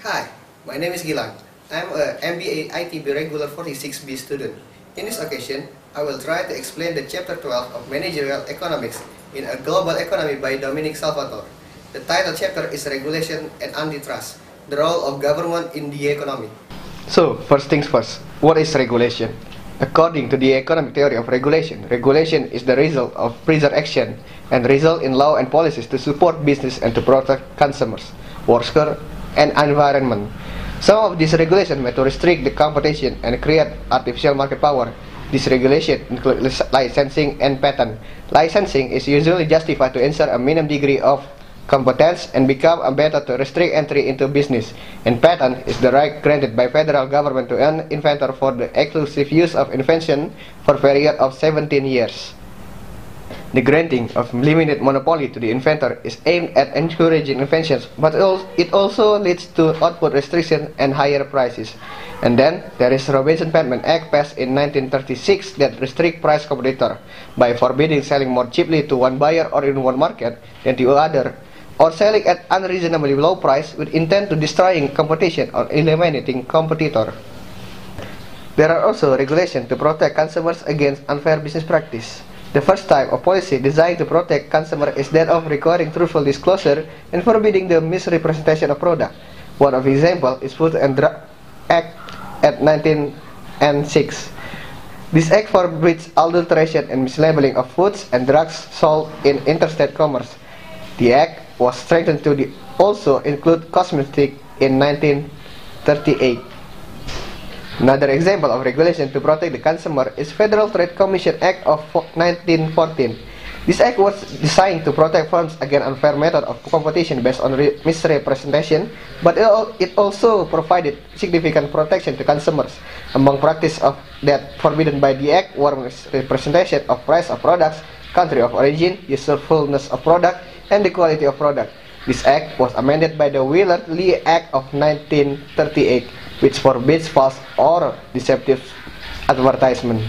Hi, my name is Gilang. I'm a MBA ITB Regular 46B student. In this occasion, I will try to explain the Chapter 12 of Managerial Economics in a Global Economy by Dominic Salvatore. The title chapter is Regulation and Antitrust, the role of government in the economy. So, first things first, what is regulation? According to the economic theory of regulation, regulation is the result of preserved action and result in law and policies to support business and to protect consumers, workers, and environment. Some of these regulations may to restrict the competition and create artificial market power. This regulation includes licensing and patent. Licensing is usually justified to ensure a minimum degree of competence and become a method to restrict entry into business. And patent is the right granted by federal government to an inventor for the exclusive use of invention for a period of 17 years. The granting of limited monopoly to the inventor is aimed at encouraging inventions, but it also leads to output restriction and higher prices. And then there is Robinson-Patman Act passed in 1936 that restrict price competitor by forbidding selling more cheaply to one buyer or in one market than to other, or selling at unreasonably low price with intent to destroying competition or eliminating competitor. There are also regulations to protect consumers against unfair business practice. The first type of policy designed to protect consumers is that of requiring truthful disclosure and forbidding the misrepresentation of product. One of example is Food and Drug Act at 1906. This act forbids adulteration and mislabeling of foods and drugs sold in interstate commerce. The act was strengthened to also include cosmetics in 1938. Another example of regulation to protect the consumer is Federal Trade Commission Act of 1914. This act was designed to protect firms against unfair method of competition based on misrepresentation, but it also provided significant protection to consumers. Among practices that forbidden by the act were misrepresentation of price of products, country of origin, usefulness of product, and the quality of product. This act was amended by the Willard-Lee Act of 1938, which forbids false or deceptive advertisement.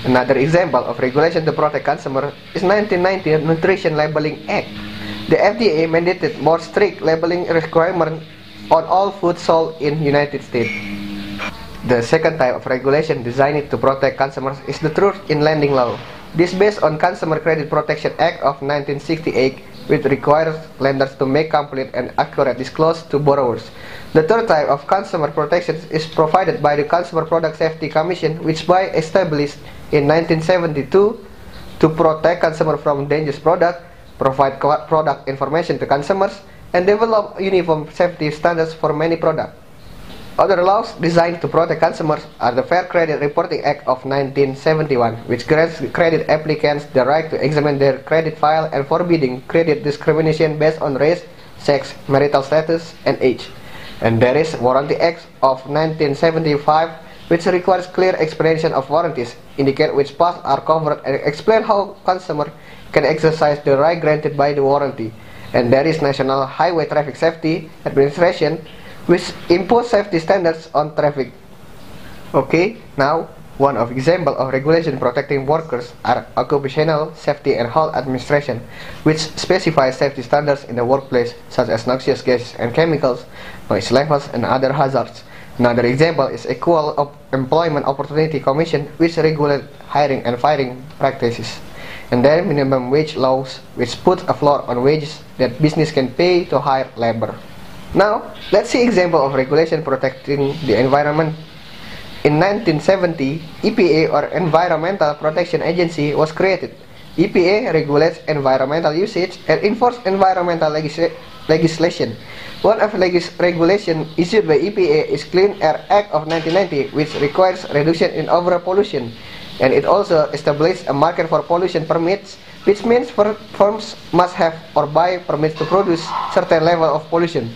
Another example of regulation to protect consumers is 1990 Nutrition Labeling Act. The FDA mandated more strict labeling requirements on all food sold in United States. The second type of regulation designed to protect consumers is the Truth in Lending Law. This is based on Consumer Credit Protection Act of 1968, which requires lenders to make complete and accurate disclosure to borrowers. The third type of consumer protection is provided by the Consumer Product Safety Commission, which was established in 1972 to protect consumers from dangerous products, provide product information to consumers, and develop uniform safety standards for many products. Other laws designed to protect consumers are the Fair Credit Reporting Act of 1971, which grants credit applicants the right to examine their credit file and forbidding credit discrimination based on race, sex, marital status, and age. And there is Warranty Act of 1975, which requires clear explanation of warranties, indicate which parts are covered, and explain how consumer can exercise the right granted by the warranty. And there is National Highway Traffic Safety Administration, which impose safety standards on traffic. Okay, now one of example of regulation protecting workers are Occupational Safety and Health Administration, which specifies safety standards in the workplace such as noxious gases and chemicals, noise levels, and other hazards. Another example is Equal Employment Opportunity Commission, which regulates hiring and firing practices. And then minimum wage laws, which put a floor on wages that business can pay to hire labor. Now, let's see example of regulation protecting the environment. In 1970, EPA or Environmental Protection Agency was created. EPA regulates environmental usage and enforces environmental legislation. One of regulation issued by EPA is Clean Air Act of 1990, which requires reduction in overall pollution, and it also established a market for pollution permits, which means firms must have or buy permits to produce certain level of pollution.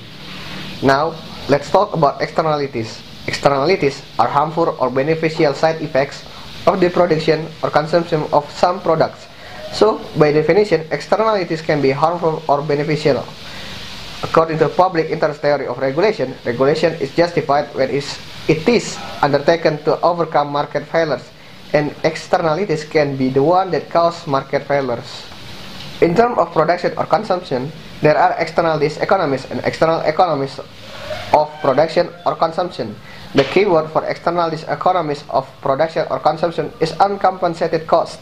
Now, let's talk about externalities. Externalities are harmful or beneficial side effects of the production or consumption of some products. So, by definition, externalities can be harmful or beneficial. According to the public interest theory of regulation, regulation is justified when it is undertaken to overcome market failures, and externalities can be the one that cause market failures. In terms of production or consumption, There are external diseconomies and external economies of production or consumption. The keyword for external diseconomies of production or consumption is uncompensated cost.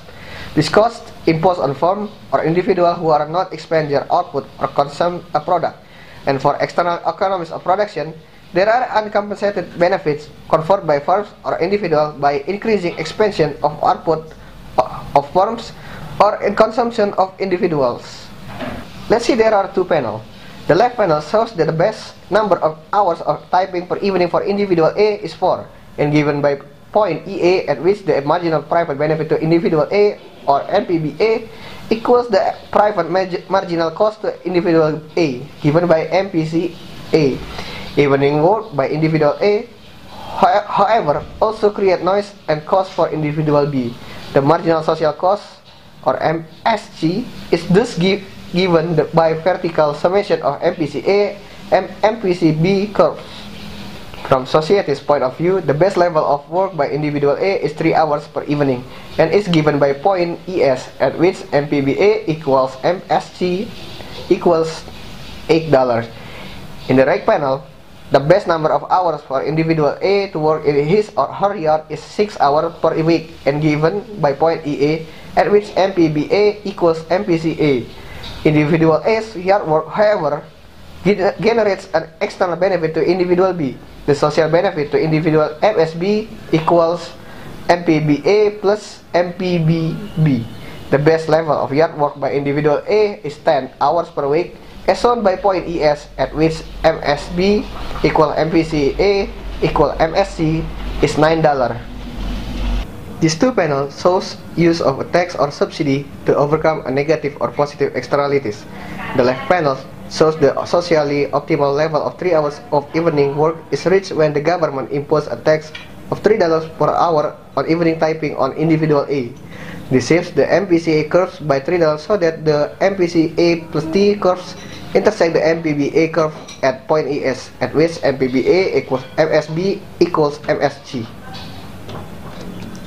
This cost imposed on firm or individual who are not expand their output or consume a product. And for external economies of production, there are uncompensated benefits conferred by firms or individuals by increasing expansion of output of firms or in consumption of individuals. Let's see, there are two panels. The left panel shows that the best number of hours of typing per evening for individual A is 4, and given by point EA at which the marginal private benefit to individual A or MPBA equals the private marginal cost to individual A given by MPCA. Evening work by individual A, however, also create noise and cost for individual B. The marginal social cost or MSG is thus given by vertical summation of MPCA and MPCB curves. From society's point of view, the best level of work by individual A is 3 hours per evening and is given by point ES at which MPBA equals MSG equals $8. In the right panel, the best number of hours for individual A to work in his or her yard is 6 hours per week and given by point EA at which MPBA equals MPCA. Individual A's yard work, however, generates an external benefit to individual B. The social benefit to individual MSB equals MPBA plus MPBB. The best level of yard work by individual A is 10 hours per week, as shown by point ES at which MSB equal MPCA equal MSC is $9. These two panels shows use of a tax or subsidy to overcome a negative or positive externalities. The left panel shows the socially optimal level of 3 hours of evening work is reached when the government imposes a tax of $3 per hour on evening typing on individual A. This shifts the MPCA curves by $3 so that the MPCA plus T curves intersect the MPBA curve at point ES at which MPBA equals MSB equals MSG.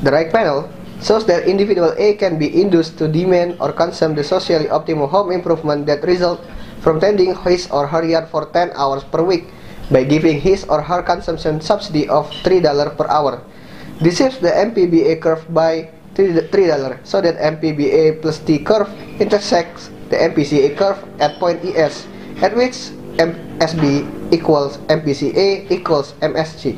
The right panel shows that individual A can be induced to demand or consume the socially optimal home improvement that result from tending his or her yard for 10 hours per week by giving his or her consumption subsidy of $3 per hour. This shifts the MPBA curve by $3 so that MPBA plus T curve intersects the MPCA curve at point ES at which MSB equals MPCA equals MSG.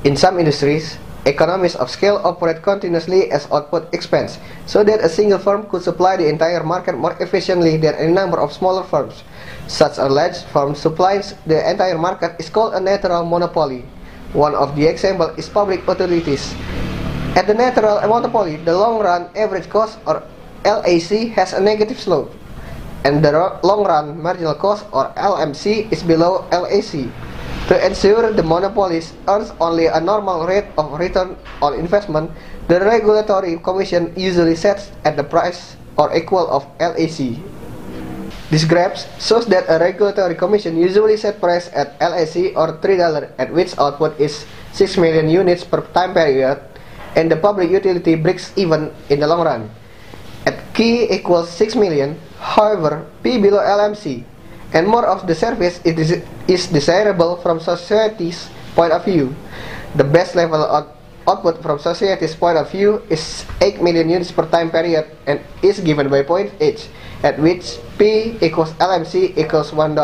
In some industries, economies of scale operate continuously as output expands, so that a single firm could supply the entire market more efficiently than a number of smaller firms. Such a large firm supplies the entire market is called a natural monopoly. One of the examples is public utilities. At the natural monopoly, the long-run average cost or LAC has a negative slope, and the long-run marginal cost or LMC is below LAC. To ensure the monopolist earns only a normal rate of return on investment, the regulatory commission usually sets at the price or equal of LAC. This graph shows that a regulatory commission usually set price at LAC or $3 at which output is 6 million units per time period, and the public utility breaks even in the long run. At K equals 6 million, however, P below LMC, and more of the service is desirable from society's point of view. The best level of output from society's point of view is 8 million units per time period and is given by point H, at which P equals LMC equals $1.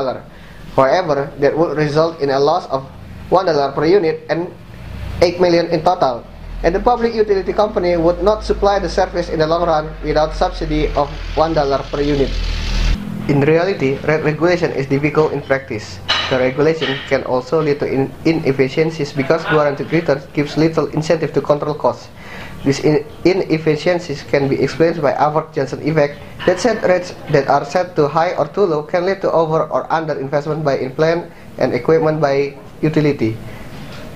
However, that would result in a loss of $1 per unit and 8 million in total, and the public utility company would not supply the service in the long run without subsidy of $1 per unit. In reality, rate regulation is difficult in practice. The regulation can also lead to inefficiencies because guaranteed returns gives little incentive to control costs. These inefficiencies can be explained by Avard-Johnson effect that set rates that are set too high or too low can lead to over or under investment by in plant and equipment by utility.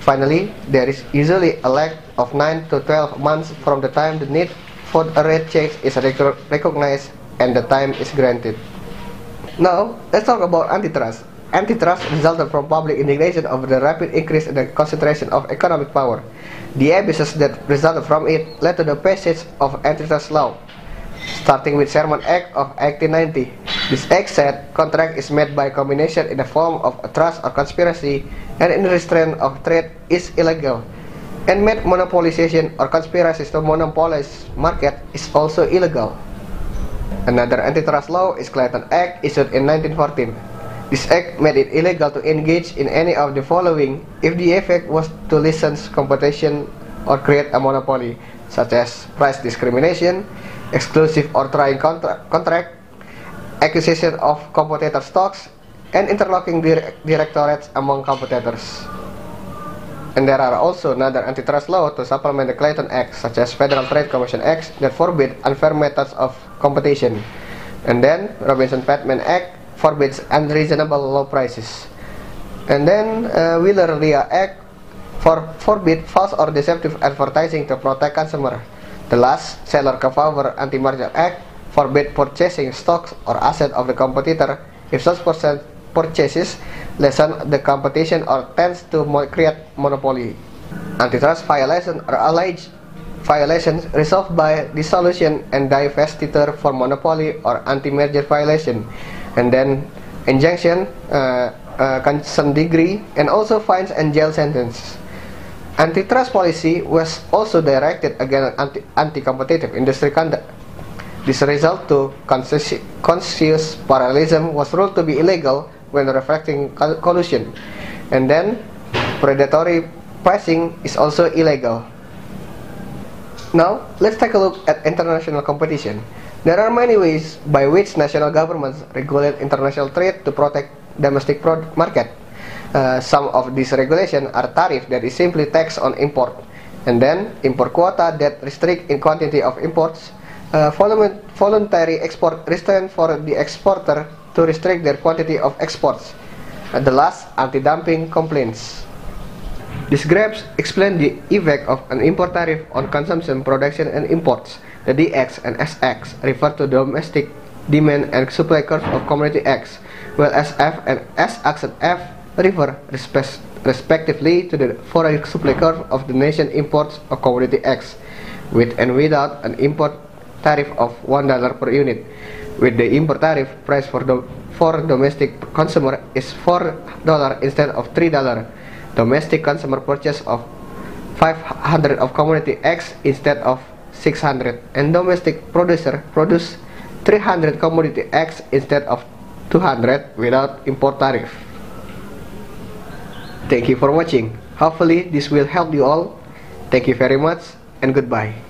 Finally, there is usually a lag of 9 to 12 months from the time the need for a rate change is recognized and the time is granted. Now, let's talk about antitrust. Antitrust resulted from public indignation over the rapid increase in the concentration of economic power. The abuses that resulted from it led to the passage of antitrust law, starting with Sherman Act of 1890. This act said contract is made by combination in the form of a trust or conspiracy and in restraint of trade is illegal, and made monopolization or conspiracies to monopolize market is also illegal. Another antitrust law is Clayton Act issued in 1914. This act made it illegal to engage in any of the following if the effect was to license competition or create a monopoly, such as price discrimination, exclusive or trying contract, acquisition of competitor stocks, and interlocking directorates among competitors. And there are also another antitrust law to supplement the Clayton Act, such as Federal Trade Commission Acts that forbid unfair methods of competition. And then Robinson-Patman Act forbids unreasonable low prices. And then Wheeler-Lea Act forbid false or deceptive advertising to protect consumer. The last, Saylor-Kefauver Anti-Merger Act forbid purchasing stocks or assets of the competitor if such purchases lessen the competition or tends to create monopoly. Antitrust violation or alleged violations resolved by dissolution and divestiture for monopoly or anti-merger violation, and then injunction, consent decree, and also fines and jail sentences. Antitrust policy was also directed against anti-competitive industry conduct. This result to conscious parallelism was ruled to be illegal when reflecting collusion, and then predatory pricing is also illegal. Now, let's take a look at international competition. There are many ways by which national governments regulate international trade to protect domestic market. Some of these regulations are tariff that is simply tax on import, and then import quota that restrict in quantity of imports, voluntary export restraint for the exporter to restrict their quantity of exports, and the last, anti-dumping complaints. These graphs explain the effect of an import tariff on consumption, production, and imports. The DX and SX refer to domestic demand and supply curve of commodity X, while SF and SX and F refer respectively to the foreign supply curve of the nation imports of commodity X, with and without an import tariff of $1 per unit. With the import tariff, price for domestic consumer is $4 instead of $3. Domestic consumer purchase of 500 of commodity X instead of 600, and domestic producer produce 300 commodity X instead of 200 without import tariff. Thank you for watching. Hopefully this will help you all. Thank you very much and goodbye.